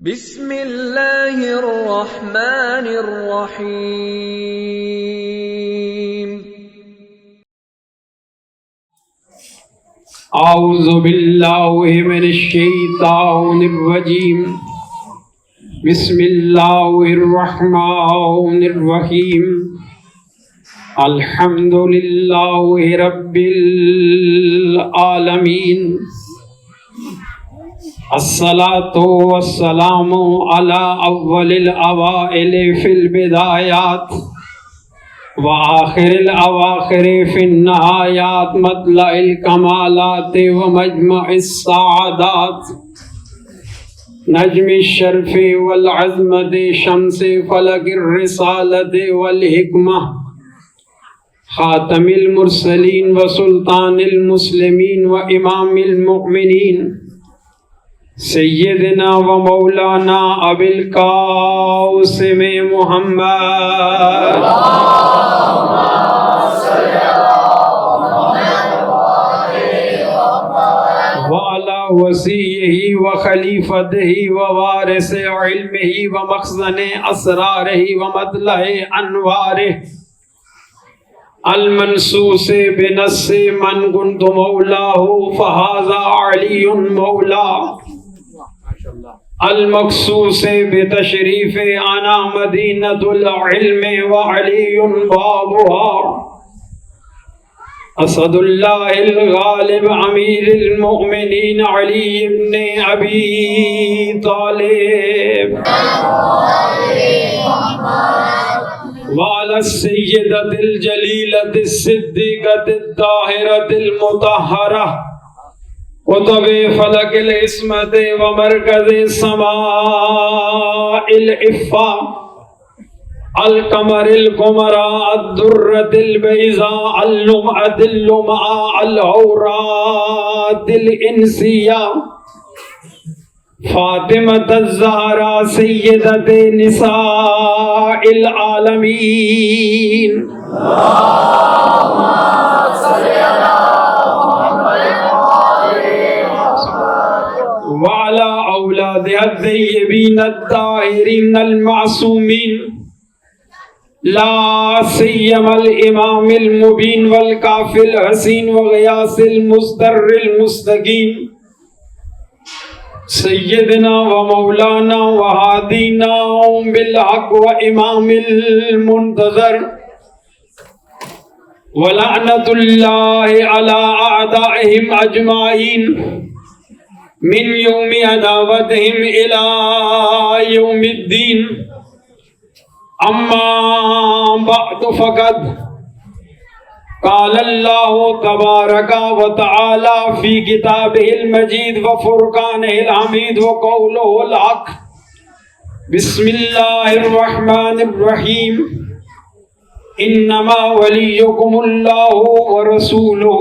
بسم اللہ الرحمن الرحیم اعوذ باللہ من الشیطان الرجیم بسم اللہ الرحمن الرحیم الحمد للہ رب العالمین الصلاة والسلام على اول الاوائل في البدايات وآخر الأواخر في النهايات مطلع الكمالات ومجمع السعادات نجم الشرف والعظمة شمس فلك الرسالة والحكمة خاتم المرسلين وسلطان المسلمين وإمام المؤمنين سیدنا و مولانا ابی القاسم محمد وعلى وصیہ و خلیفتہ و وارث علمہ و مخزن اسرارہ و مطلع انوارہ المنصوص بنص من كنت مولاه فهذا علي مولى المخصوص بتشریف انا مدینۃ العلم وعلی بابها اسد اللہ الغالب امیر المؤمنین علی بن ابی طالب وعلى السیدۃ الجلیلۃ الصدیقۃ الطاہرۃ المطہرہ قطب فلک العصمت ومرکز سماء العفا القمر القمراء الدرة البيضاء اللمعة اللمعاء العورات الإنسية فاطمة الزهراء سيدة نساء العالمين وعلى أولادها الطيبين الطاهرين المعصومين لا سيما الإمام المبين والكافي الحسين وغياث المصدر المستقيم سيدنا ومولانا وهادينا بالحق وإمام المنتظر ولعنة الله على أعدائهم أجمعين من یوم عداوتهم الى یوم الدین اما بعد فقد قال اللہ تبارک وتعالی فی کتابہ المجید وفرقانہ الحمید وقولہ الحق بسم اللہ الرحمن الرحیم انما ولیکم اللہ ورسولہ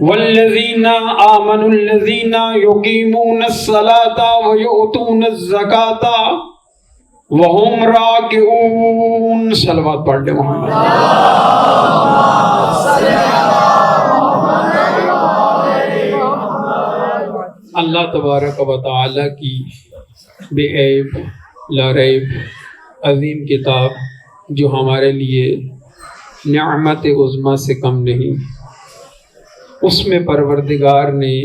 والذین آمنوا الذین یقیمون الصلاة ویؤتون الزکاة وهم راکعون. صلوات پڑھ لے محمد. اللہ تبارک و تعالی کی بے عیب لا ریب عظیم کتاب جو ہمارے لیے نعمت عظمیٰ سے کم نہیں، اس میں پروردگار نے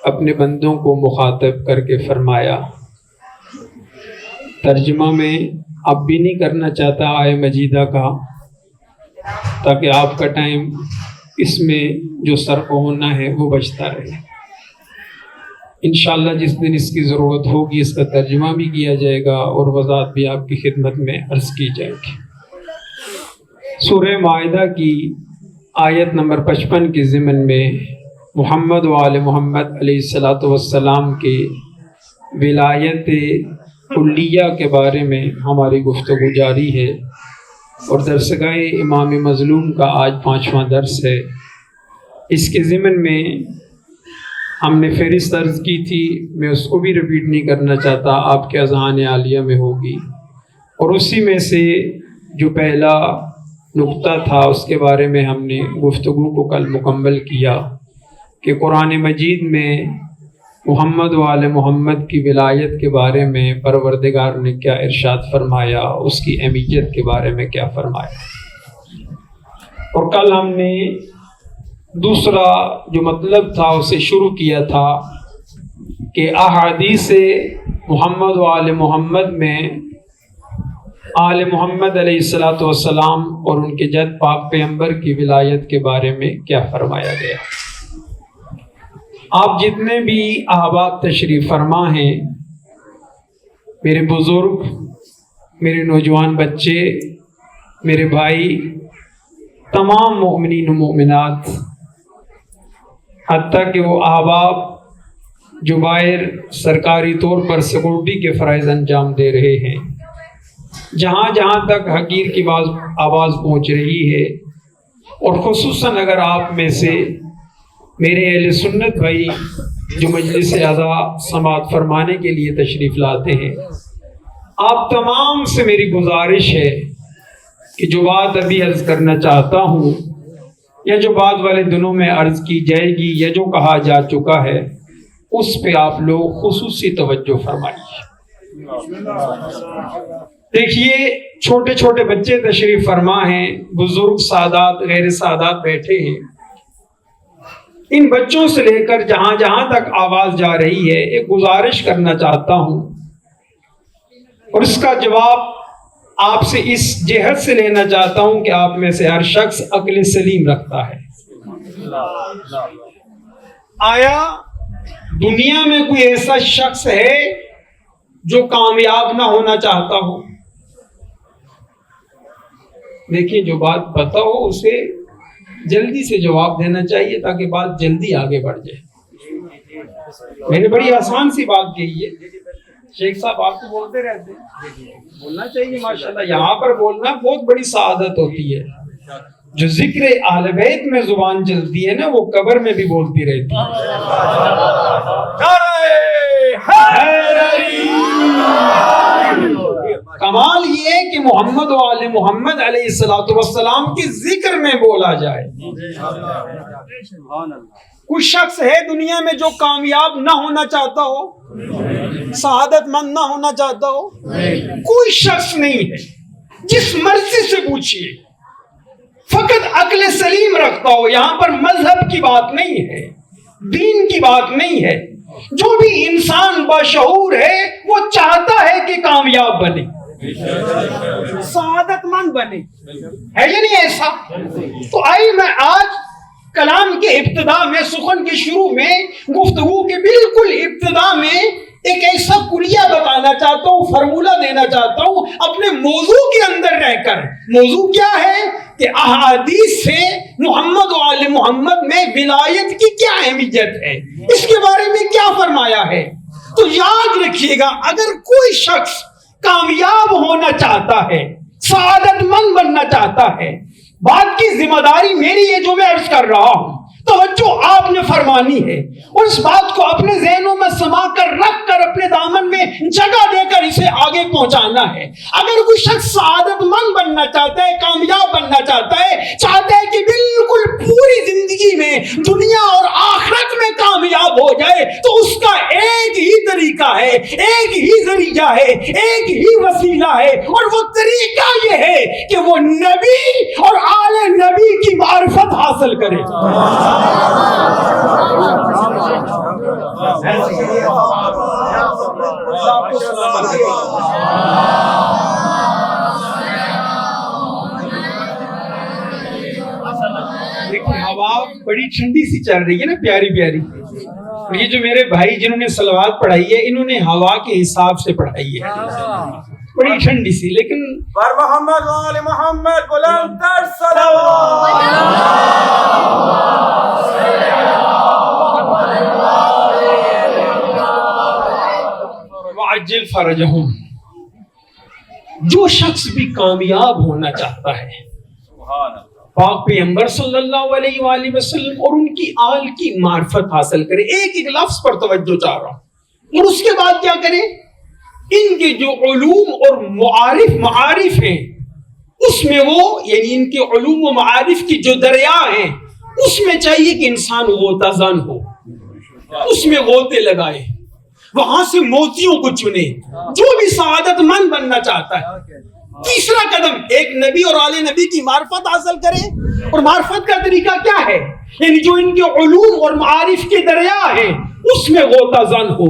اپنے بندوں کو مخاطب کر کے فرمایا. ترجمہ میں اب بھی نہیں کرنا چاہتا آیہ مجیدہ کا، تاکہ آپ کا ٹائم اس میں جو صرف ہونا ہے وہ بچتا رہے. انشاءاللہ جس دن اس کی ضرورت ہوگی اس کا ترجمہ بھی کیا جائے گا اور وضاحت بھی آپ کی خدمت میں عرض کی جائے گی. سورہ مائدہ کی آیت نمبر 55 کے ضمن میں محمد و آل محمد علیہ السلام کے ولایت کلیہ کے بارے میں ہماری گفتگو جاری ہے، اور درسگاہ امام مظلوم کا آج 5واں درس ہے. اس کے ضمن میں ہم نے فہرست عرض کی تھی، میں اس کو بھی ریپیٹ نہیں کرنا چاہتا، آپ کے اذہان عالیہ میں ہوگی، اور اسی میں سے جو پہلا نقطہ تھا اس کے بارے میں ہم نے گفتگو کو کل مکمل کیا کہ قرآن مجید میں محمد و آل محمد کی ولایت کے بارے میں پروردگار نے کیا ارشاد فرمایا، اس کی اہمیت کے بارے میں کیا فرمایا۔ اور کل ہم نے دوسرا جو مطلب تھا اسے شروع کیا تھا کہ احادیث محمد و آل محمد میں آل محمد علیہ الصلاۃ والسلام اور ان کے جد پاک پیغمبر کی ولایت کے بارے میں کیا فرمایا گیا۔ آپ جتنے بھی احباب تشریف فرما ہیں، میرے بزرگ، میرے نوجوان بچے، میرے بھائی، تمام مومنین و مومنات، حتیٰ کہ وہ احباب جو باہر سرکاری طور پر سیکورٹی کے فرائض انجام دے رہے ہیں، جہاں جہاں تک حقیر کی آواز پہنچ رہی ہے، اور خصوصاً اگر آپ میں سے میرے اہل سنت بھائی جو مجلس اعضاء سماعت فرمانے کے لیے تشریف لاتے ہیں، آپ تمام سے میری گزارش ہے کہ جو بات ابھی عرض کرنا چاہتا ہوں یا جو بعد والے دنوں میں عرض کی جائے گی یا جو کہا جا چکا ہے، اس پہ آپ لوگ خصوصی توجہ فرمائیے۔ دیکھیے، چھوٹے چھوٹے بچے تشریف فرما ہیں، بزرگ، سادات، غیر سادات بیٹھے ہیں۔ ان بچوں سے لے کر جہاں جہاں تک آواز جا رہی ہے، ایک گزارش کرنا چاہتا ہوں، اور اس کا جواب آپ سے اس جہت سے لینا چاہتا ہوں کہ آپ میں سے ہر شخص عقل سلیم رکھتا ہے۔ آیا دنیا میں کوئی ایسا شخص ہے جو کامیاب نہ ہونا چاہتا ہو؟ دیکھیے، جو بات پتہ ہو اسے جلدی سے جواب دینا چاہیے تاکہ بات جلدی آگے بڑھ جائے۔ میں نے بڑی آسان سی بات کہی ہے، شیخ صاحب آپ کو بولتے رہتے ہیں، بولنا چاہیے ماشاءاللہ۔ یہاں پر بولنا بہت بڑی سعادت ہوتی ہے۔ جو ذکر اہل بیت میں زبان چلتی ہے نا، وہ قبر میں بھی بولتی رہتی ہے۔ کمال یہ ہے کہ محمد و آل محمد علیہ الصلوۃ والسلام کی ذکر میں بولا جائے۔ کوئی شخص ہے دنیا میں جو کامیاب نہ ہونا چاہتا ہو، سعادت مند نہ ہونا چاہتا ہو؟ کوئی شخص نہیں ہے۔ جس مرضی سے پوچھئے، فقط عقل سلیم رکھتا ہو۔ یہاں پر مذہب کی بات نہیں ہے، دین کی بات نہیں ہے۔ جو بھی انسان باشعور ہے وہ چاہتا ہے کہ کامیاب بنے، سعادت مند بنے، ہے یا نہیں ایسا؟ تو آئیے میں آج کلام کے ابتدا میں، سخن کے شروع میں، گفتگو کے بالکل ابتدا میں ایک ایسا کلیہ بتانا چاہتا ہوں، فرمولہ دینا چاہتا ہوں اپنے موضوع کے اندر رہ کر۔ موضوع کیا ہے کہ احادیث سے محمد و آل محمد میں ولایت کی کیا اہمیت ہے، اس کے بارے میں کیا فرمایا ہے۔ تو یاد رکھیے گا، اگر کوئی شخص کامیاب ہونا چاہتا ہے، سعادت مند بننا چاہتا ہے، بات کی ذمہ داری میری ہے جو میں عرض کر رہا ہوں، توجہ آپ نے فرمانی ہے، اور اس بات کو اپنے ذہنوں میں سما کر رکھ کر اپنے دامن میں جگہ دے کر اسے آگے پہنچانا ہے۔ اگر کوئی شخص سعادت مند بننا چاہتا ہے، کامیاب بننا چاہتا ہے کہ بالکل پوری زندگی میں دنیا اور آخرت میں کامیاب ہو جائے، تو اس کا ایک ہی طریقہ ہے، ایک ہی ذریعہ ہے، ایک ہی وسیلہ ہے، اور وہ طریقہ یہ ہے کہ وہ نبی اور آل نبی کی معرفت حاصل کرے۔ دیکھیں، ہوا بڑی ٹھنڈی سی چل رہی ہے نا، پیاری پیاری۔ اور یہ جو میرے بھائی جنہوں نے صلوات پڑھائی ہے، انہوں نے ہوا کے حساب سے پڑھائی ہے، بڑی ٹھنڈی سی، لیکن پر محمد و آل محمد بلند تر صلوات۔ وعجل فرجہم۔ جو شخص بھی کامیاب ہونا چاہتا ہے، پاک پیغمبر صلی اللہ علیہ وآلہ وسلم اور ان کی آل کی معرفت حاصل کرے۔ ایک ایک لفظ پر توجہ چاہ رہا ہوں، اور اس کے بعد کیا کرے؟ ان کے جو علوم اور معارف ہیں، اس میں وہ، یعنی ان کے علوم و معارف کی جو دریا ہیں، اس میں چاہیے کہ انسان غوطہ زن ہو۔ اس میں غوطے لگائے, وہاں سے موتیوں کو چنے, جو بھی سعادت مند بننا چاہتا ہے. تیسرا قدم, ایک نبی اور آل نبی کی معرفت حاصل کرے. اور معرفت کا طریقہ کیا ہے؟ یعنی جو ان کے علوم اور معارف کے دریا ہے اس میں غوطہ زن ہو.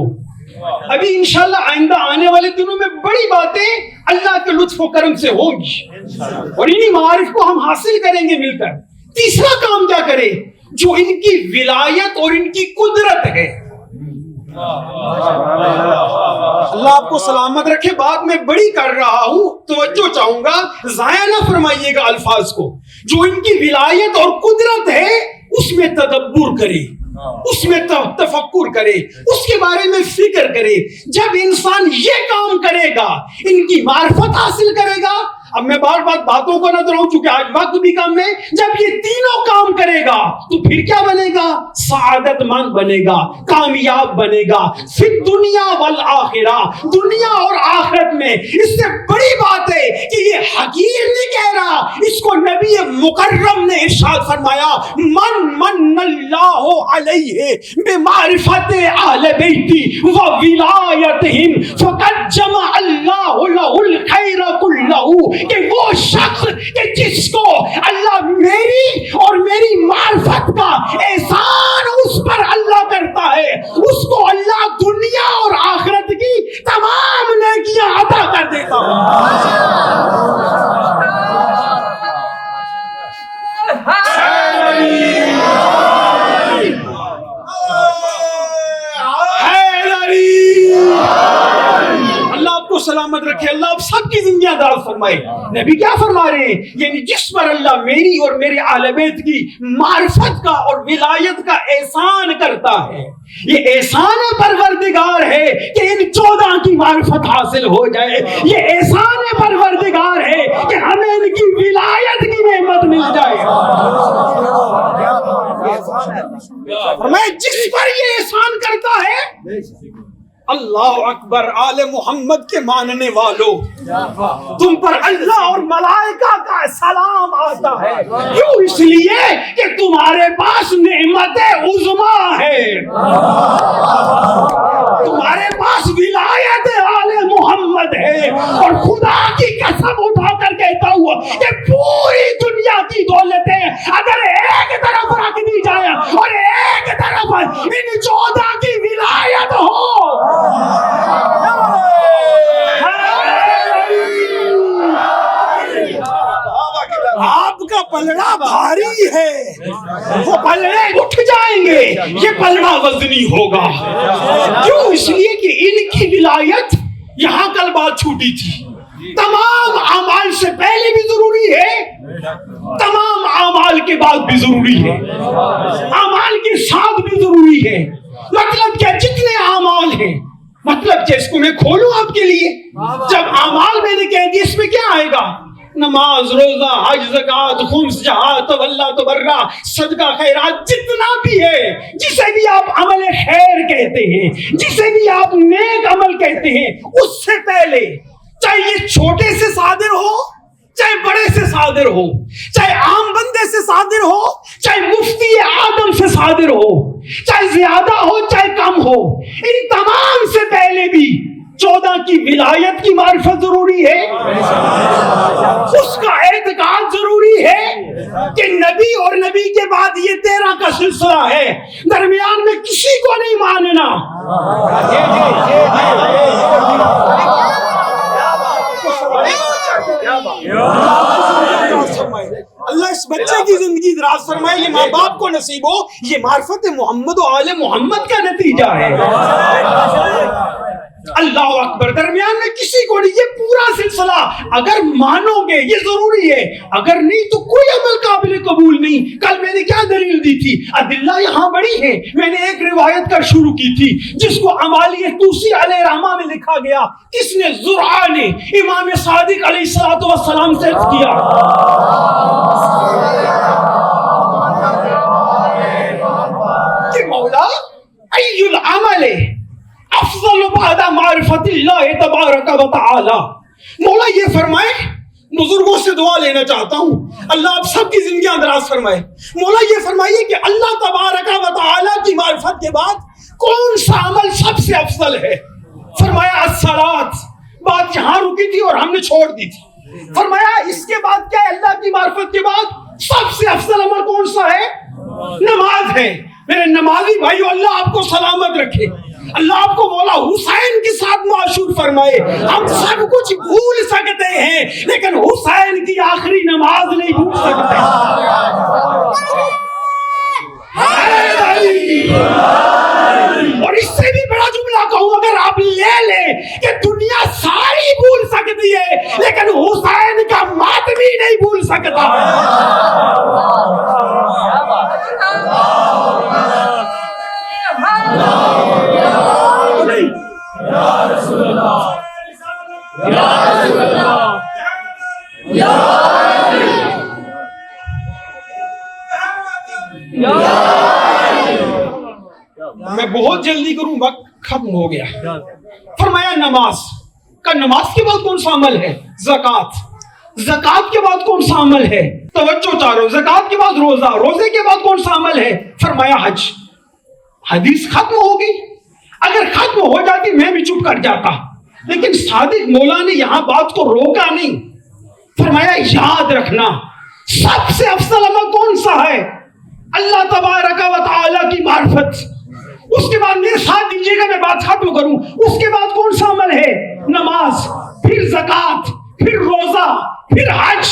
ابھی انشاءاللہ آئندہ آنے والے دنوں میں بڑی باتیں اللہ کے لطف و کرم سے ہوں گی, اور انہی معارف کو ہم حاصل کریں گے مل کر. تیسرا کام کیا کرے؟ جو ان کی ولایت اور ان کی قدرت ہے. اللہ آپ کو سلامت رکھے. بات میں بڑی کر رہا ہوں, توجہ چاہوں گا, ضائع نہ فرمائیے گا الفاظ کو. جو ان کی ولایت اور قدرت ہے اس میں تدبر کرے, اس میں تفکر کرے, اس کے بارے میں فکر کرے. جب انسان یہ کام کرے گا, ان کی معرفت حاصل کرے گا. اب میں بار بار باتوں کو نہ دہراؤں چونکہ آج وقت بھی کم ہے. جب یہ تینوں کام کرے گا تو پھر کیا بنے گا؟ سعادت مند بنے گا, کامیاب بنے گا, پھر دنیا والآخرہ, دنیا اور آخرت میں. اس سے بڑی بات ہے کہ یہ حقیر نہیں کہہ رہا, اس کو نبی مکرم نے ارشاد فرمایا, من اللہ علیہ بمعرفت اہل بیتی وولایتہم فقد جمع اللہ لہ الخیر کلہ. کہ وہ شخص کہ جس کو اللہ میری اور میری معرفت کا احسان اس پر اللہ کرتا ہے, اس کو اللہ دنیا اور آخرت کی تمام نیکیاں عطا کر دیتا سلامت رکھے. اللہ آپ سب کی زندگیاں دراز فرمائے. نبی کیا فرما رہے ہیں؟ یعنی جس پر اللہ میری اور میرے آل بیت کی معرفت کا اور ولایت کا احسان کرتا ہے, یہ احسان پروردگار ہے کہ ان 14 کی معرفت حاصل ہو جائے. یہ احسان پروردگار ہے کہ ہمیں ان کی ولایت کی نعمت مل جائے. میں جس پر یہ احسان کرتا ہے, اللہ اکبر. آل محمد کے ماننے والوں, تم پر اللہ اور ملائکہ کا سلام آتا ہے. کیوں؟ اس لیے کہ تمہارے پاس نعمت عظمیٰ ہے, تمہارے پاس ولایت آل محمد ہے. اور خدا کی قسم اٹھا کر کہتا ہوا کہ پوری دنیا کی دولتیں اگر ایک طرف رکھ دی جائے اور ایک طرف ان 14 کی ولایت ہو, آپ کا پلڑا بھاری ہے, وہ پلڑے اٹھ جائیں گے, یہ پلڑا وزنی ہوگا. کیوں؟ اس لیے کہ ان کی ولایت, یہاں کل بات چھوٹی تھی, تمام اعمال سے پہلے بھی ضروری ہے, تمام اعمال کے بعد بھی ضروری ہے, اعمال کے ساتھ بھی ضروری ہے. مطلب کیا؟ جتنے اعمال ہیں, مطلب کیا؟ اس کو میں کھولوں آپ کے لیے. جب اعمال میں نے کہہ دیا, اس میں کیا آئے گا؟ نماز, روزہ, حج, زکات, خمس, جہاد, تولا, تبرع, صدقہ, خیرات, جتنا بھی ہے, جسے بھی آپ عمل خیر کہتے ہیں, جسے بھی آپ نیک عمل کہتے ہیں, اس سے پہلے چاہے یہ چھوٹے سے صادر ہو, چاہے بڑے سے صادر ہو, چاہے عام بندے سے صادر ہو, چاہے مفتی آدم سے صادر ہو, چاہے زیادہ ہو چاہے کم ہو, ان تمام سے پہلے بھی 14 کی ولایت کی معرفت ضروری ہے, اس کا اعتقاد ضروری ہے کہ نبی اور نبی کے بعد یہ 13 کا سلسلہ ہے, درمیان میں کسی کو نہیں ماننا. اللہ اس بچے کی زندگی دراز فرمائے, یہ ماں باپ کو نصیب ہو. یہ معرفت محمد و آل محمد کا نتیجہ ہے. اللہ اکبر. درمیان میں کسی کو نہیں, یہ پورا سلسلہ اگر مانو گے یہ ضروری ہے, اگر نہیں تو کوئی عمل قابل قبول نہیں. کل میں نے کیا دلیل دی تھی؟ ادلہ یہاں بڑی ہے. میں نے ایک روایت کا شروع کی تھی جس کو امالیہ توسی علیہ رحمہ میں لکھا گیا. کس نے؟ زرعہ نے امام صادق علیہ السلام سے عرض کیا, کہ مولا ای العمل افضل بعد معرفت اللہ تبارک و تعالی. مولا یہ فرمائے, بزرگوں سے دعا لینا چاہتا ہوں, اللہ آپ سب کی زندگیاں دراز فرمائے. مولا یہ فرمائیے کہ اللہ تبارک و تعالی کی معرفت کے بعد کون سا عمل سب سے افضل ہے؟ فرمایا الصلاۃ. بات یہاں رکی تھی اور ہم نے چھوڑ دی تھی. فرمایا اس کے بعد کیا ہے؟ اللہ کی معرفت کے بعد سب سے افضل عمل کون سا ہے؟ نماز ہے. میرے نمازی بھائیو، اللہ آپ کو سلامت رکھے، اللہ آپ کو مولا حسین کے ساتھ معاشور فرمائے. ہم سب کچھ بھول سکتے ہیں لیکن حسین کی آخری نماز نہیں بھول سکتے. اور اس سے بھی بڑا جملہ کہوں اگر آپ لے لیں کہ دنیا ساری بھول سکتی ہے لیکن حسین کا ماتمی نہیں بھول سکتا. میں بہت جلدی کروں، وقت ختم ہو گیا. فرمایا نماز کا، نماز کے بعد کون سا عمل ہے؟ زکات. زکات کے بعد کون سا عمل ہے؟ توجہ چارو. زکات کے بعد روزہ. روزے کے بعد کون سا عمل ہے؟ فرمایا حج. حدیث ختم ہوگی. اگر ختم ہو جاتی میں بھی چپ کر جاتا، لیکن صادق مولا نے یہاں بات کو روکا نہیں. فرمایا یاد رکھنا سب سے افضل عمل کون سا ہے؟ اللہ تبارک و تعالی کی معرفت. اس کے بعد میرے ساتھ دیجیے گا میں بات ختم کروں. اس کے بعد کون سا عمل ہے؟ نماز، پھر زکات، پھر روزہ، پھر حج.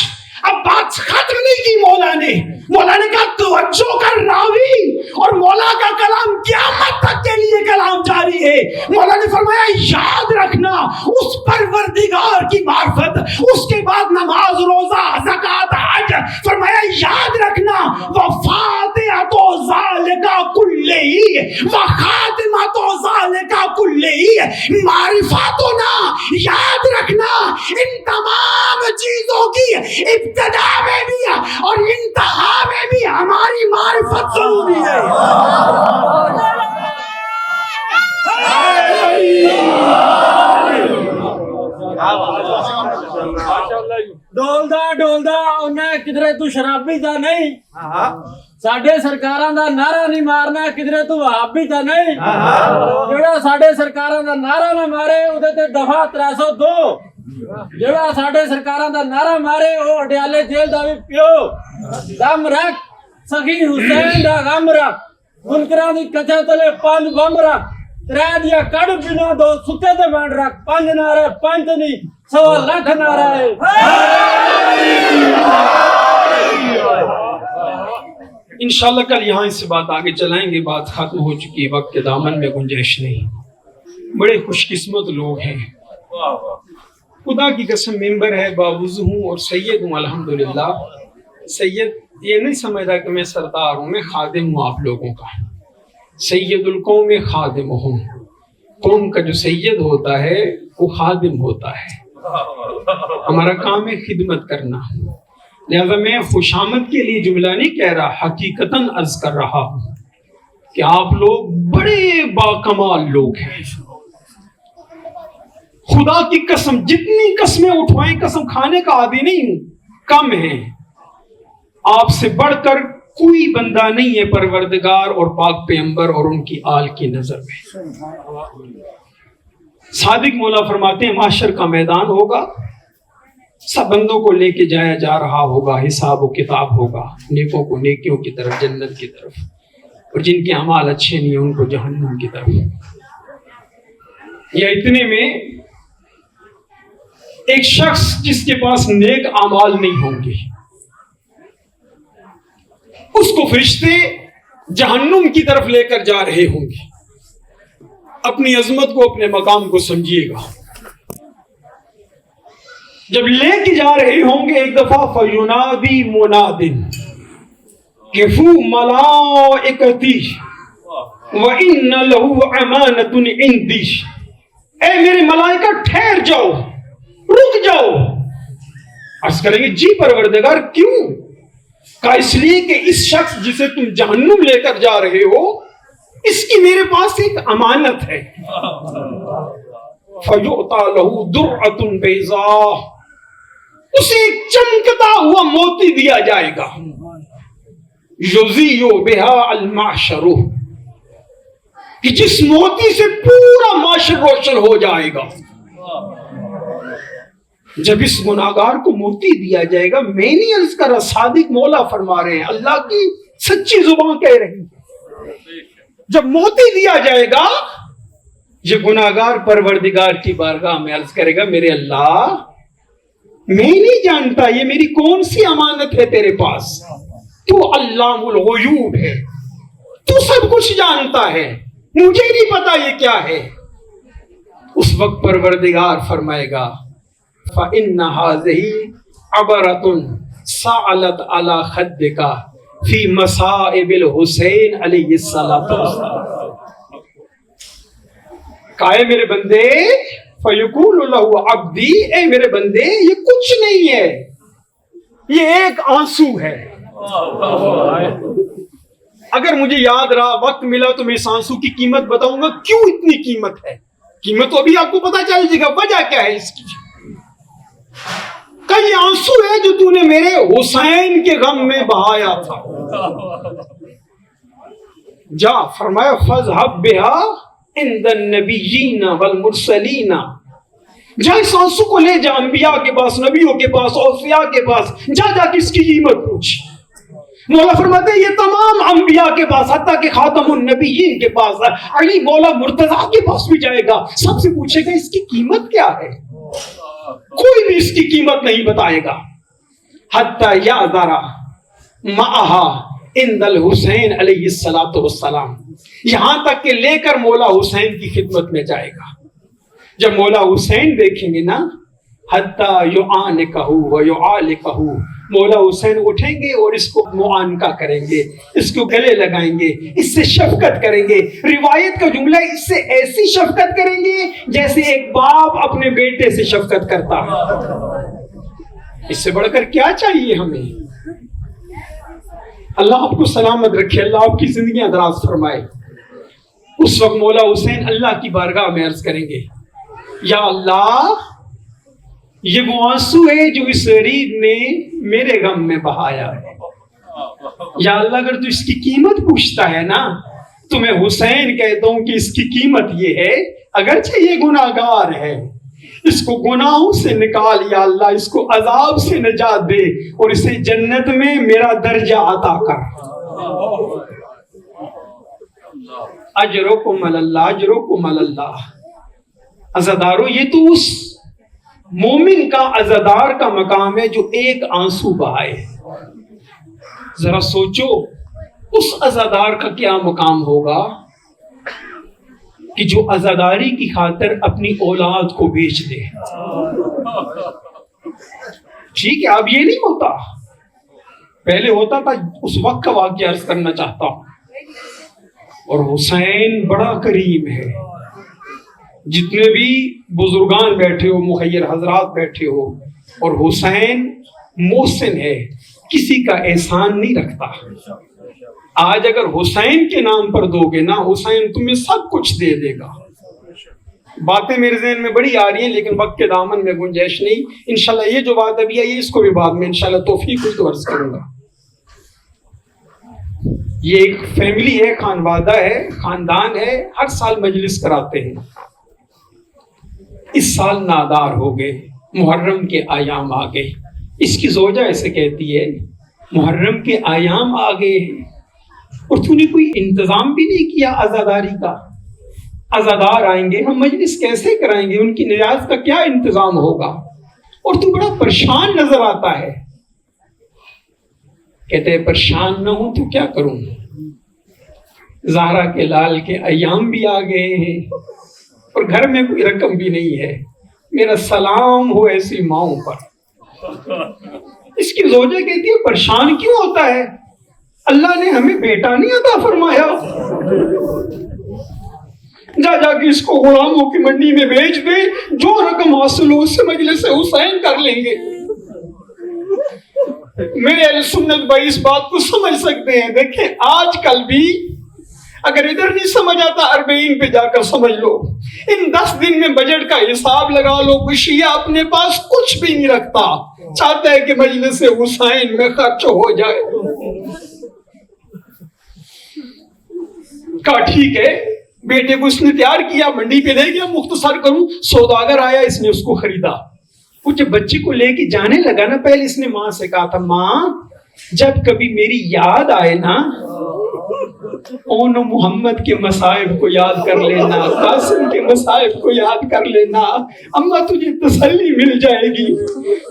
اب بات ختم نہیں کی مولا نے. مولا نے کہا توجہ کر راوی، اور مولا کا کلام قیامت تک کے لیے کلام جاری ہے. مولا نے فرمایا یاد رکھنا اس پروردگار کی معرفت، اس کے بعد نماز، روزہ، زکات، حج. فرمایا یاد رکھنا وفاتحۃ ذالک کلہ وخاتمۃ ذالک کلہ. معرفتنا یاد رکھنا ان تمام چیزوں کی ابتدا میں بھی اور انتہا میں بھی ہماری معرفت ضروری ہے. ڈولدا انہیں کدھرے تو شرابی تا نہیں، ساڈے سرکاراں دا نعرہ نہیں مارنا کدھرے تو وہابی تا نہیں. جڑا ساڈے سرکاراں دا نعرہ نہ مارے اودے تے دفعہ 302. جڑا ساڈے سرکاراں دا نعرہ مارے او اڈیالے جیل دا بھی پیو. دم رکھ سخی حسین دا غم رکھ، منکراں دی کچھا تلے 5 بم رکھ. 3 دیا کڑ بنا 2 ستے تے بینڈ رکھ. 5 نعرے 5 نہیں 1.25 لاکھ نعرہ ہے. انشاءاللہ کل یہاں اس سے بات آگے چلائیں گے. بات ختم ہو چکی، وقت کے دامن میں گنجائش نہیں. بڑے خوش قسمت لوگ ہیں، خدا کی قسم. ممبر ہے، باوضو ہوں اور سید ہوں الحمدللہ. سید یہ نہیں سمجھتا کہ میں سردار ہوں، میں خادم ہوں آپ لوگوں کا. سید القوم خادم ہوں. قوم کا جو سید ہوتا ہے وہ خادم ہوتا ہے. ہمارا کام ہے خدمت کرنا. لہذا میں خوشامد کے لیے جملہ نہیں کہہ رہا، حقیقتاً عرض کر رہا ہوں کہ آپ لوگ بڑے باکمال لوگ ہیں. خدا کی قسم جتنی قسمیں اٹھوائیں قسم کھانے کا عادی نہیں ہوں، کم ہیں. آپ سے بڑھ کر کوئی بندہ نہیں ہے پروردگار اور پاک پیغمبر اور ان کی آل کی نظر میں. صادق مولا فرماتے ہیں معاشر کا میدان ہوگا، سب بندوں کو لے کے جایا جا رہا ہوگا، حساب و کتاب ہوگا، نیکوں کو نیکیوں کی طرف جنت کی طرف، اور جن کے اعمال اچھے نہیں ہیں ان کو جہنم کی طرف. یا اتنے میں ایک شخص جس کے پاس نیک اعمال نہیں ہوں گے اس کو فرشتے جہنم کی طرف لے کر جا رہے ہوں گے. اپنی عظمت کو، اپنے مقام کو سمجھیے گا. جب لے کے جا رہے ہوں گے ایک دفعہ فَيُنَادِي مُنَادٍ كِفُوا مَلَائِكَتِي وَإِنَّ لَهُ أَمَانَةٌ عِندِي. اے میرے ملائکہ ٹھہر جاؤ، رک جاؤ. عرض کریں گے جی پروردگار کیوں؟ کہا اس لیے کہ اس شخص جسے تم جہنم لے کر جا رہے ہو اس کی میرے پاس ایک امانت ہے. فَيُعْطَى لَهُ دُرْعَةٌ بَيْضَاءَ. اسے ایک چمکتا ہوا موتی دیا جائے گا. يُزِيُّ بِهَا الْمَعْشَرُ. کہ جس موتی سے پورا معاشر روشن ہو جائے گا. جب اس گناہگار کو موتی دیا جائے گا، میں نہیں عرض کر رہا، صادق مولا فرما رہے ہیں، اللہ کی سچی زبان کہہ رہی ہے. جب موتی دیا جائے گا، یہ گناہگار پروردگار کی بارگاہ میں عرض کرے گا، میرے اللہ، میں نہیں جانتا یہ میری کون سی امانت ہے تیرے پاس، تو علام الغیوب ہے، تو سب کچھ جانتا ہے، مجھے نہیں پتا یہ کیا ہے. اس وقت پروردگار فرمائے گا فَإِنَّ هَذِهِ عَبَرَةٌ سَعَلَتْ عَلَى خَدِّكَ فِي مَصَائِبِ الْحُسَيْنِ علیہ السلام. کہے میرے بندے، فَيَقُولُ لَهُ عَبْدِي، اے میرے بندے یہ کچھ نہیں ہے، یہ ایک آنسو ہے. اگر مجھے یاد رہا، وقت ملا تو میں اس آنسو کی قیمت بتاؤں گا، کیوں اتنی قیمت ہے. قیمت تو ابھی آپ کو پتا چل جائے گا، وجہ کیا ہے اس کی. کئی آنسو ہے جو تو نے میرے حسین کے غم میں بہایا تھا. جا فرمایا فَاذْهَبْ بِهَا عِنْدَ النَّبِيِّينَ وَالْمُرْسَلِينَ، جا اس آنسو کو لے جا انبیاء کے پاس، نبیوں کے پاس، اوصیاء کے پاس، جا کے اس کی قیمت پوچھ. مولا فرماتے ہیں یہ تمام انبیاء کے پاس، حتیٰ کہ خاتم النبیین کے پاس، علی مولا مرتضیٰ کے پاس بھی جائے گا، سب سے پوچھے گا اس کی قیمت کیا ہے. کوئی بھی اس کی قیمت نہیں بتائے گا. حتیٰ یعذر معہا عند الحسین علیہ السلام، یہاں تک کہ لے کر مولا حسین کی خدمت میں جائے گا. جب مولا حسین دیکھیں گے نا، حتیٰ یعانکہ ویعالکہ، مولا حسین اٹھیں گے اور اس کو معانقہ کریں گے، اس کو گلے لگائیں گے، اس سے شفقت کریں گے. روایت کا جملہ ہے، اس سے ایسی شفقت کریں گے جیسے ایک باپ اپنے بیٹے سے شفقت کرتا ہے. اس سے بڑھ کر کیا چاہیے ہمیں. اللہ آپ کو سلامت رکھے، اللہ آپ کی زندگیاں دراز فرمائے. اس وقت مولا حسین اللہ کی بارگاہ میں عرض کریں گے، یا اللہ، یہ وہ آنسو ہے جو اس غریب نے میرے غم میں بہایا ہے. یا اللہ، اگر تو اس کی قیمت پوچھتا ہے نا، تو میں حسین کہتا ہوں کہ اس کی قیمت یہ ہے، اگرچہ یہ گناہگار ہے، اس کو گناہوں سے نکال یا اللہ، اس کو عذاب سے نجات دے اور اسے جنت میں میرا درجہ عطا کر. اجرکم علی اللہ، اجرکم علی اللہ. عزادارو، یہ تو اس مومن کا، عزادار کا مقام ہے جو ایک آنسو بہائے. ذرا سوچو اس عزادار کا کیا مقام ہوگا کہ جو عزاداری کی خاطر اپنی اولاد کو بیچ دے. ٹھیک ہے، اب یہ نہیں ہوتا، پہلے ہوتا تھا. اس وقت کا واقعہ عرض کرنا چاہتا ہوں. اور حسین بڑا کریم ہے. جتنے بھی بزرگان بیٹھے ہو، مخیر حضرات بیٹھے ہو، اور حسین محسن ہے، کسی کا احسان نہیں رکھتا. آج اگر حسین کے نام پر دو گے نا، حسین تمہیں سب کچھ دے دے گا. باتیں میرے ذہن میں بڑی آ رہی ہیں لیکن وقت کے دامن میں گنجائش نہیں. انشاءاللہ یہ جو بات ابھی آئی ہے اس کو بھی بعد میں انشاءاللہ توفیق ہوئی تو عرض کروں گا. یہ ایک فیملی ہے، خانوادہ ہے، خاندان ہے، ہر سال مجلس کراتے ہیں. اس سال نادار ہو گئے، محرم کے ایام آ گئے. اس کی زوجہ ایسے کہتی ہے، محرم کے ایام آ گئے اور تو نے کوئی انتظام بھی نہیں کیا عزاداری کا. عزادار آئیں گے، ہم مجلس کیسے کرائیں گے، ان کی نیاز کا کیا انتظام ہوگا، اور تو بڑا پریشان نظر آتا ہے. کہتے ہیں پریشان نہ ہوں تو کیا کروں، زہرا کے لال کے ایام بھی آ گئے ہیں اور گھر میں کوئی رقم بھی نہیں ہے. میرا سلام ہو ایسی ماؤں پر. اس کی زوجہ کہتی ہے پریشان کیوں ہوتا ہے، اللہ نے ہمیں بیٹا نہیں عطا فرمایا. جا کے اس کو غلاموں کی منڈی میں بیچ دے، جو رقم حاصل ہو اس سے مجلس حسین کر لیں گے. میرے اہل سنت بھائی اس بات کو سمجھ سکتے ہیں. دیکھیں آج کل بھی اگر ادھر نہیں سمجھ آتا، اربعین پہ جا کر سمجھ لو. ان 10 دن میں بجٹ کا حساب لگا لو. کوئی شیعہ اپنے پاس کچھ بھی نہیں رکھتا، چاہتا ہے کہ مجلس حسین میں خرچ ہو جائے. کہا ٹھیک ہے، بیٹے کو اس نے تیار کیا, منڈی پہ لے گیا. مختصر کروں, سوداگر آیا, اس نے اس کو خریدا. وہ جب بچے کو لے کے جانے لگا نا, پہلے اس نے ماں سے کہا تھا, ماں جب کبھی میری یاد آئے نا, اون محمد کے مصائب کو یاد کر لینا, قاسم کے مصائب کو یاد کر لینا, اما تجھے تسلی مل جائے گی.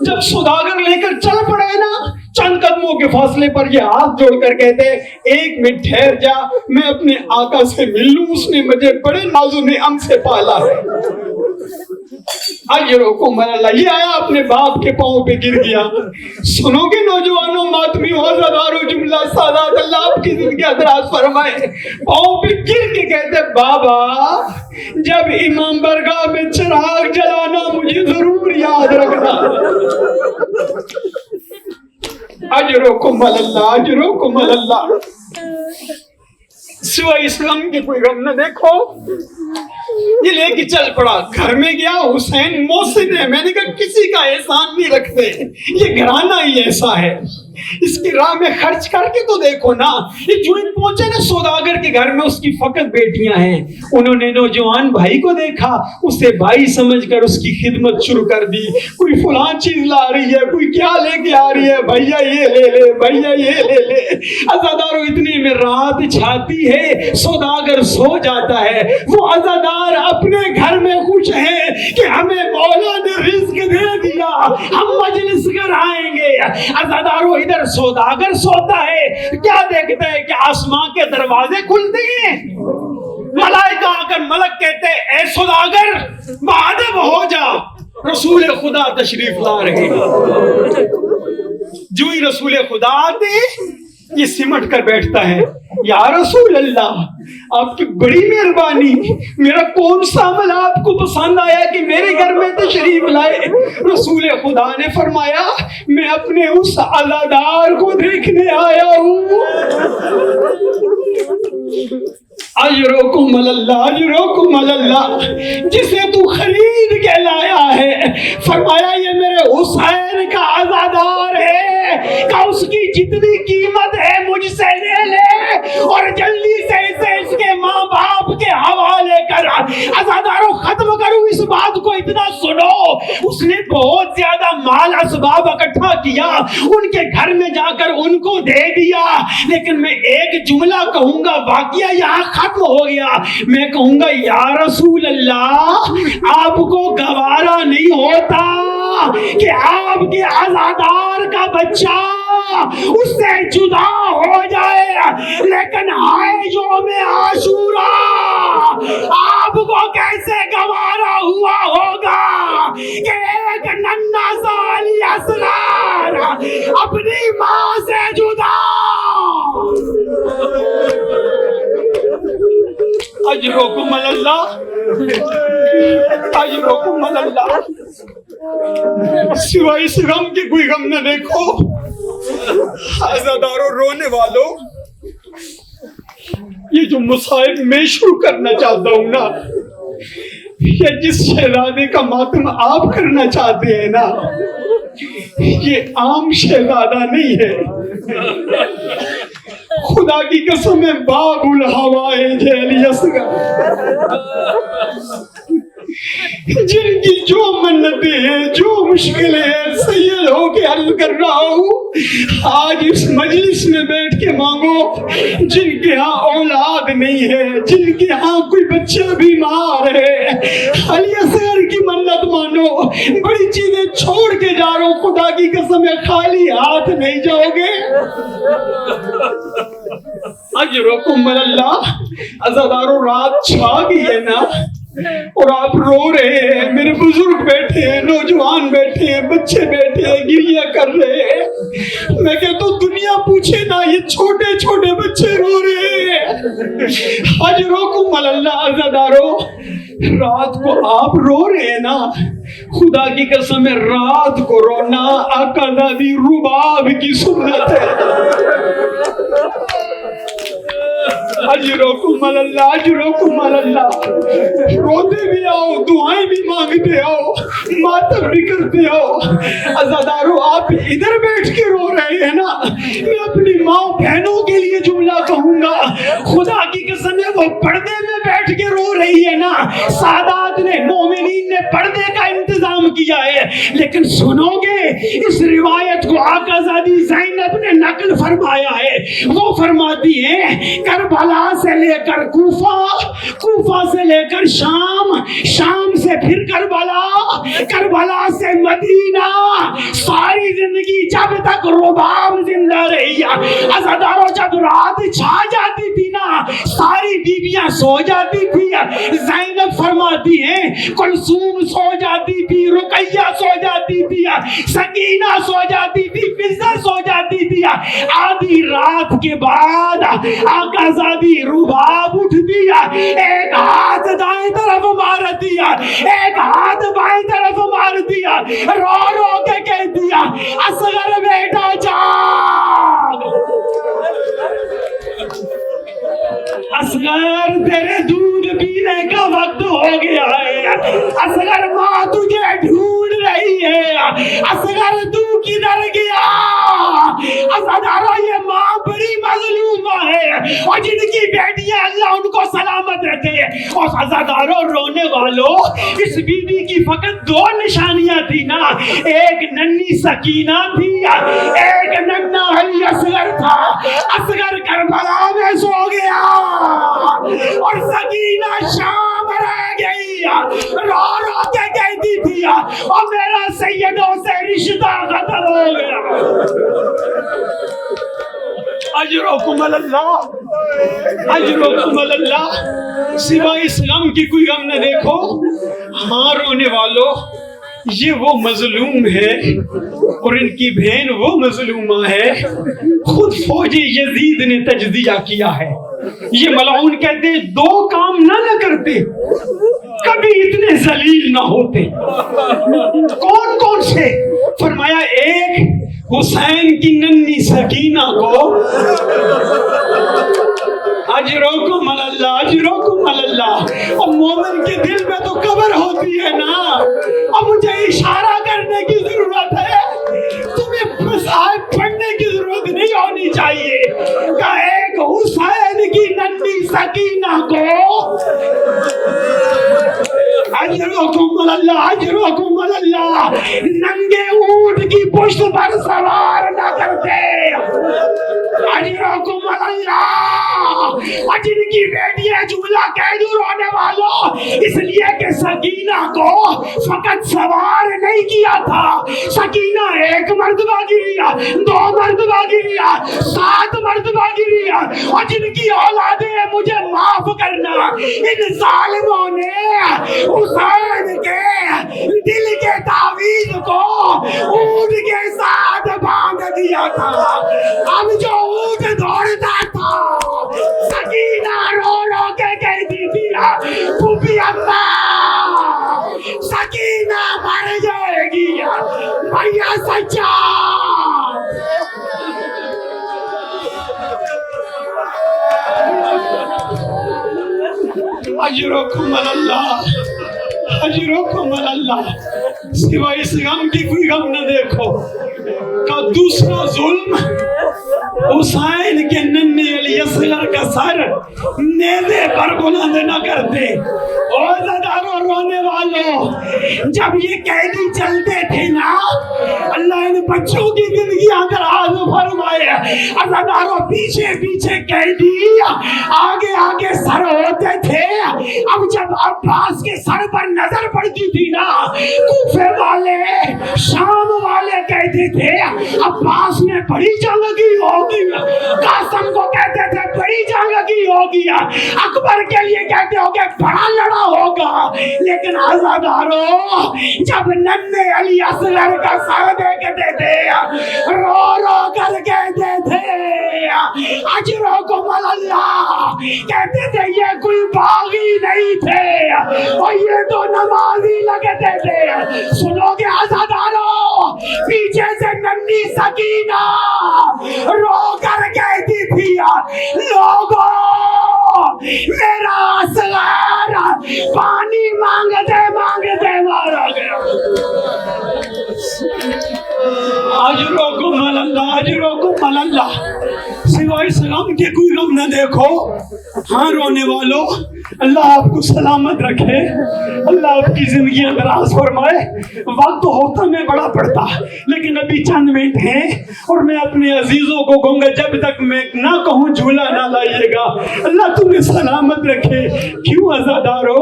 جب سوداگر لے کر چل پڑے نا, چند قدموں کے فاصلے پر یہ ہاتھ جوڑ کر کہتے, ایک منٹ ٹھہر جا, میں اپنے آقا سے مل لوں, اس نے مجھے بڑے ناز و نعم سے پالا ہے. اجرکم اللہ. یہ آیا اپنے باپ کے پاؤں پہ گر گیا. سنو گے نوجوانوں, ماتمیوں, عزاداروں, جملہ سادات, اللہ آپ کی زندگی دراز فرمائے. پاؤں پہ گر کے کہتے, بابا جب امام برگاہ میں چراغ جلانا مجھے ضرور یاد رکھنا. اجرکم اللہ, اجرکم اللہ. سوائے اسلام کے کوئی غم نہ دیکھو. یہ لے کے چل پڑا, گھر میں گیا. حسین محسن ہے, میں نے کہا کسی کا احسان نہیں رکھتے, یہ گھرانہ ہی ایسا ہے, اس کی راہ میں خرچ کر کے تو دیکھو نا. یہ جو پہنچے نا سوداگر کے گھر میں, اس کی فقط بیٹیاں ہیں. انہوں نے نوجوان بھائی کو دیکھا, اسے بھائی سمجھ کر اس کی خدمت شروع کر دی. کوئی فلاں چیز لا رہی ہے, کوئی کیا لے کے آ رہی ہے, بھیا یہ لے لے, بھیا یہ لے لے. عزاداروں اتنے میں رات چھاتی ہے, سوداگر سو جاتا ہے. وہ عزادار اپنے گھر میں خوش ہے کہ ہمیں مولا نے رزق دے دیا, ہم مجلس کر آئیں گے. عزاداروں ادھر سوداگر سوتا ہے, کیا دیکھتا ہے کہ آسمان کے دروازے کھلتے ہیں. ملائکہ آ کر ملک کہتے, اے سوداگر مؤدب ہو جا, رسول خدا تشریف لا رہے ہیں. جو ہی رسول خدا آتے, یہ سمٹ کر بیٹھتا ہے, یا رسول اللہ آپ کی بڑی مہربانی, میرا کون سا عمل آپ کو پسند آیا کہ میرے گھر میں تشریف لائے. رسول خدا نے فرمایا, میں اپنے اس عزادار کو دیکھنے آیا ہوں. اجرکم اللہ, اجرکم اللہ. جسے تو خرید کے لایا ہے, فرمایا یہ میرے حسین کا عزادار ہے, کہ اس کی جتنی قیمت ہے مجھ سے لے لے, اور جلدی سے اسے اس کے ماں باپ کے حوالے کر. عزاداروں ختم کروں اس بات کو, اتنا سنو, اس نے بہت زیادہ مال اسباب اکٹھا کیا, ان کے گھر میں جا کر ان کو دے دیا. لیکن میں ایک جملہ کہوں گا, واقعہ یہاں ختم ہو گیا. میں کہوں گا, یا رسول اللہ آپ کو گوارا نہیں ہوتا کہ آپ کے عزادار کا بچہ اس سے جدا ہو جائے, لیکن ہائے یوم عاشورا آپ کو کیسے گوارا ہوا ہوگا کہ ایک ننھا سا علی اصغر اپنی ماں سے جدا. اجرکم اللہ, اجرکم اللہ. سوائے اس غم کے کوئی غم نہ دیکھو. عزاداروں, رونے والوں, یہ جو مصائب میں شروع کرنا چاہتا ہوں نا, یہ جس شہزادے کا ماتم آپ کرنا چاہتے ہیں نا, یہ عام شہزادہ نہیں ہے. خدا کی قسم ہے, باب الحوائج علی اصغر, جن کی جو منتیں ہیں, جو مشکلیں ہیں, سید ہو کے عرض کر رہا ہوں, آج اس مجلس میں بیٹھ کے مانگو. جن کے ہاں اولاد نہیں ہے, جن کے ہاں کوئی بچہ بیمار ہے, علی اصغر کی منت مانو. بڑی چیزیں چھوڑ کے جا رہا ہوں, خدا کی قسم ہے خالی ہاتھ نہیں جاؤ گے. اجرکم اللہ. عزاداروں, رات چھا گئی ہے نا, اور آپ رو رہے ہیں, میرے بزرگ بیٹھے ہیں, نوجوان بیٹھے ہیں, بچے بیٹھے ہیں, گریہ کر رہے ہیں. میں کہتا ہوں دنیا پوچھے نا, یہ چھوٹے چھوٹے بچے رو رہے ہیں. اجرکم اللہ. عزاداروں, رات کو آپ رو رہے ہیں نا, خدا کی قسم ہے رات کو رونا آقا زادی رباب کی سنت ہے. اجرکم اللہ, اجرکم اللہ. روتے بھی آؤ, دعائیں بھی مانگتے آؤ, ماتم بھی کرتے آؤ. عزاداروں, آپ ادھر بیٹھ کے رو رہے ہیں نا, میں اپنی ماں بہنوں کے لیے جملہ کہوں گا. خدا کی قسم ہے وہ پردے میں بیٹھ کے رو رہی ہے نا. سادات نے مومنین نے پردے کا انتظام کیا ہے. لیکن سنو گے اس روایت کو آقا زادی زینب نے نقل فرمایا ہے. وہ فرماتی ہیں کربلا سے لے کر کوفہ، کوفہ سے لے کر شام، شام سے پھر کربلا، کربلا سے مدینہ، ساری زندگی جب تک رباب زندہ رہی. عزادارو جب رات چھا جاتی تھی نا ساری بیویاں سو جاتی تھی. زینب فرماتی ہیں کلثوم سو جاتی تھی، رقیہ سو جاتی تھی، سکینہ سو جاتی تھی، فضہ سو جاتی تھی. آدھی رات کے بعد آقا زادی رباب اٹھ دیا، ایک ہاتھ دائیں طرف مار دیا، ایک ہاتھ بائیں طرف مار دیا، رو رو کے کہہ دیا اصغر بیٹا جاگ، اصغر تیرے دودھ پینے کا وقت ہو گیا ہے، اصغر ماں تجھے ڈھونڈ رہی ہے، اصغر تو کدھر گیا؟ عزادارو یہ ماں بڑی مظلومہ ہے اور جن کی بیٹیاں اللہ ان کو سلامت رکھے. اور عزادارو رونے والوں اس بی بی کی فقط دو نشانیاں تھی نا، ایک ننھی سکینہ تھی، ایک ننھا علی اصغر تھا. اصغر کربلا میں سو گیا اور سکینہ شام رہ گئی، رو رو کے کہتی تھی اور میرا سیدوں سے رشتہ ختم ہو گیا. اجرکم اللہ، اجرکم اللہ. سوائے اس غم کی کوئی غم نہ دیکھو. ہاں رونے والوں یہ وہ مظلوم ہے اور ان کی بہن وہ مظلومہ ہے. خود فوج یزید نے تجزیہ کیا ہے. یہ ملعون کہتے ہیں دو کام نہ کرتے کبھی اتنے ذلیل نہ ہوتے. کون کون سے؟ فرمایا ایک حسین کی ننھی سکینہ کو اجرکم اللہ، اجرکم اللہ. اور مومن کے دل میں تو قبر ہوتی ہے نا. اب مجھے اشارہ کرنے کی ضرورت ہے، تمہیں مصحف پڑھنے کی ضرورت نہیں ہونی چاہیے کہ ایک حسین کی ننھی سکینہ کو اجرکم اللہ، اجرکم اللہ ننگے اونٹ کی پشت پر سوار نہ کرتے. اجرکم اللہ. اور جن کی بیٹیاں جملہ کہہ دو رونے والوں اس لیے کہ سکینہ کو فقط سوار نہیں کیا تھا، سکینہ ایک مرتبہ گریا، دو مرتبہ گریا، 7 مرتبہ گریا. اور جن کی اولادیں مجھے معاف کرنا، ان ظالموں نے حسین کے دل کے تعویذ کو اونٹ کے ساتھ باندھ دیا تھا. اب جو اونٹ دوڑتا تھا سکینہ رو رو کے کہتی تھی پھوپھی اماں سکینہ مر جائے گی، بھیا سچا. اجرکم اللہ، اجرکم اللہ. سوائے اس غم کی کوئی غم نہ دیکھو. کا دوسرا ظلم حسین کے ننھے علی اصغر کا سر نیزے پر بلند نہ کرتے. اور زدارو رونے والوں جب یہ قیدی چلتے تھے نا اللہ ان بچوں کی زندگیاں دراز فرمائے. زدارو پیچھے پیچھے قیدی آگے آگے سر ہوتے تھے. اب جب عباس کے سر پر نظر پڑتی تھی نا کوفے والے شام والے کہتے تھے عباس نے بڑی جنگ کی ہوگی، قاسم کو کہتے تھے بڑی جنگ کی ہوگی، اکبر کے لیے کہتے ہو کہ بڑا لڑا ہوگا. لیکن عزادارو جب ننھے علی اصغر کا سر دیکھتے تھے رو رو کر کہتے تھے اجرکم اللہ. کہتے تھے یہ کوئی باغی نہیں تھے اور یہ تو نمازی لگتے تھے. سنو گے عزادارو پیچھے سے ننھی سکینہ رو کر کہتی تھی لوگوں میرا اصغر پانی مانگتے مانگتے مارا گیا. اجرکم اللہ، اجرکم اللہ. سوائے سلام کے کوئی غم نہ دیکھو. ہاں رونے والوں, اللہ آپ کو سلامت رکھے, اللہ آپ کی زندگیاں دراز فرمائے. وقت ہوتا میں بڑا پڑتا, لیکن ابھی چند منٹ ہیں اور میں اپنے عزیزوں کو کہوں گا جب تک میں نہ کہوں جھولا نہ لائیے گا. اللہ تمہیں سلامت رکھے. کیوں عزادارو,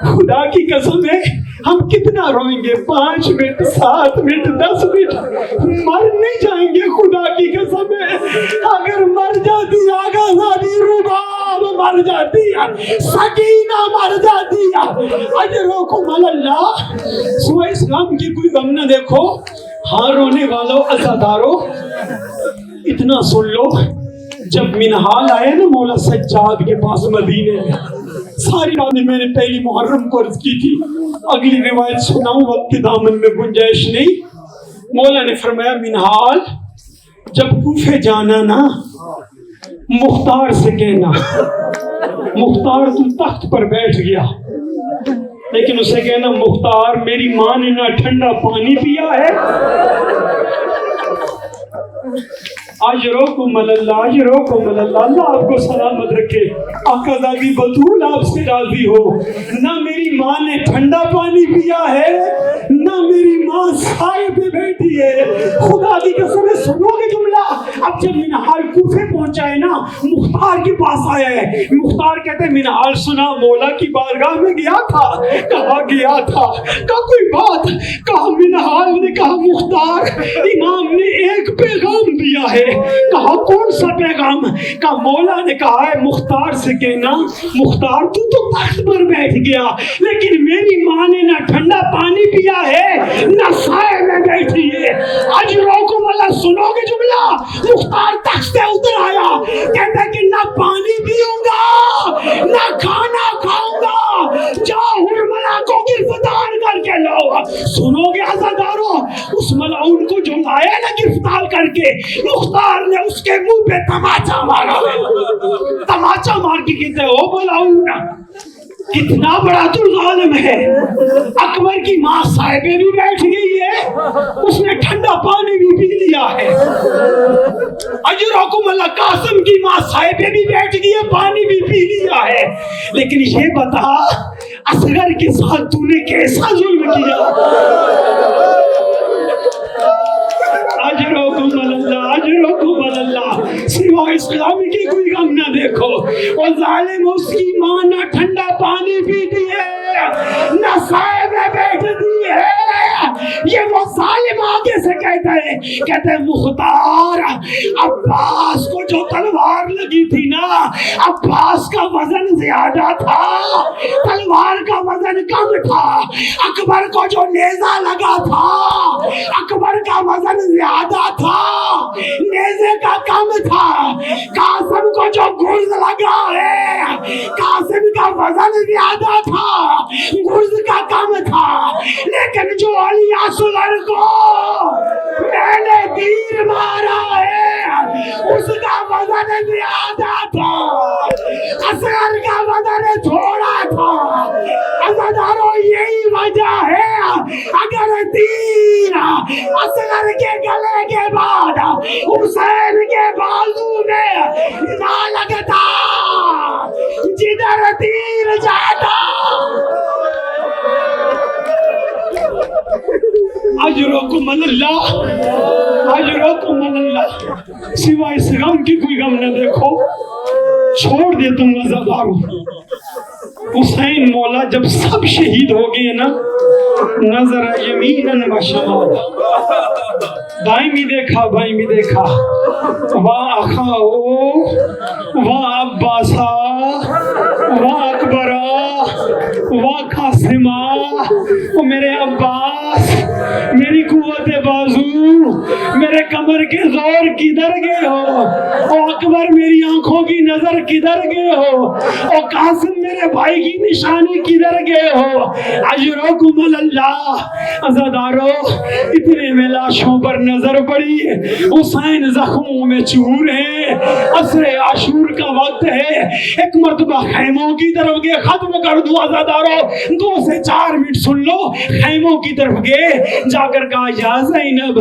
خدا کی قسم ہے ہم کتنا روئیں گے, 5 منٹ 7 منٹ 10 منٹ, مر نہیں جائیں گے. خدا کی قسم ہے اگر مر جاتی آگا زادی رباب مر جاتی, سکینہ مر جاتی, اجرکم اللہ. سوائے اسلام کی کوئی غم نہ دیکھو. ہاں رونے والوں عزادارو اتنا سن لو, جب منہال آئے نا مولا سجاد کے پاس مدینے میں, ساری باتیں میں نے پہلی محرم کو عرض کی تھی, اگلی روایت سناؤں وقت کے دامن میں گنجائش نہیں. مولا نے فرمایا منہال جب کوفے جانا نا مختار سے کہنا, مختار تو تخت پر بیٹھ گیا, لیکن اسے کہنا مختار میری ماں نے نہ ٹھنڈا پانی پیا ہے. اجرکم اللہ, اجرکم اللہ. اللہ آپ کو سلامت رکھے. آقا زادی بطول آپ سے راضی ہو. نہ میری ماں نے ٹھنڈا پانی پیا ہے, نہ میری ماں سائے پہ بیٹھی ہے. خدا کی قسم سنو گے جملہ. اب جب منہال کوفے پہنچا ہے نا, مختار کے پاس آیا ہے. مختار کہتے ہیں منہال سنا مولا کی بارگاہ میں گیا تھا. کہا گیا تھا, کہا کوئی بات, کہا منہال نے کہا مختار امام نے ایک پیغام دیا ہے. کہا کون سا پیغام؟ کہا مولا نے کہا ہے مختار سے کہنا مختار تو تخت پر بیٹھ گیا, لیکن میری ماں نے نہ ٹھنڈا پانی پیا ہے نہ سائے میں بیٹھی ہے. اجرکم اللہ. سنو گے جملہ. مختار تخت سے اتر آیا, کہتا ہے کہ نہ پانی پیوں گا نہ کھانا کھاؤں گا, جاؤ حرملا کو گرفتار کر کے لاؤ. سنو گے عزادارو, اس ملعون کو جو آیا نا گرفتار کر کے, مختار نے اس کے منہ پہ تماچا مارا. تماچا مار کے کہتے ہیں او ملعون کتنا بڑا تو ظالم ہے. اکبر کی ماں صاحبے بھی بیٹھ گئی ہے, اس نے ٹھنڈا پانی بھی پی لیا ہے. اجرکم اللہ. قاسم کی ماں صاحبے بھی بیٹھ گئی ہے, پانی بھی پی لیا ہے. لیکن یہ بتا اصغر کے ساتھ تو نے کیسا ظلم کیا؟ اجرکم اللہ, اجرکم اللہ. سوائے اسلام کی کوئی غم نہ دیکھو. وہ ظالم اس کی ماں نہ ٹھنڈا پانی پیتی ہے نہ سائے میں بیٹھتی ہے. یہ وہ ظالم آگے سے کہتا ہے, کہتے ہیں مختار عباس کو جو تلوار لگی تھی نا, عباس کا وزن زیادہ تھا, تلوار کا وزن کم تھا. اکبر کو جو نیزہ لگا تھا, اکبر کا وزن زیادہ تھا, نیزے کا کم تھا. قاسم کو جو گرز لگا ہے, قاسم کا وزن زیادہ تھا, گرز کا کم تھا. لیکن جو علی اصغر کو میں نے تیر مارا ہے, اس کا وزن زیادہ تھا, اصغر کا وزن تھوڑا تھا. عزادارو یہی وجہ ہے اگر تیر اصغر کے گلے کے بعد حسین کے بازو میں نہ لگتا, جدھر تیر جاتا. اجرکم اللہ, اجرکم اللہ. سوائے اس غم کی کوئی غم نہ دیکھو. چھوڑ دیتا ہوں عزادارو. حسین مولا جب سب شہید ہو گئے نا, نظر یمیناً و شمالا, دائیں بھی دیکھا بائیں بھی دیکھا. واہ اخاؤ واہ عباسا واہ اکبرا واہ قاسما. وہ میرے عباس, میری قوت بازو, میرے کمر کے زور کدھر گئے ہو؟ او اکبر میری آنکھوں کی نظر کدھر گئے ہو؟ او قاسم میرے بھائی کی نشانی کدھر گئے ہو؟ اجرکم اللہ. عزادارو اتنے میں لاشوں پر نظر پڑی, حسین زخموں میں چور ہے, عصر عاشور کا وقت ہے. ایک مرتبہ خیموں کی طرف گئے. ختم کر دو عزادارو, 2 سے 4 منٹ سن لو. خیموں کی طرف گئے, جا کر کہا یا زینب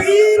3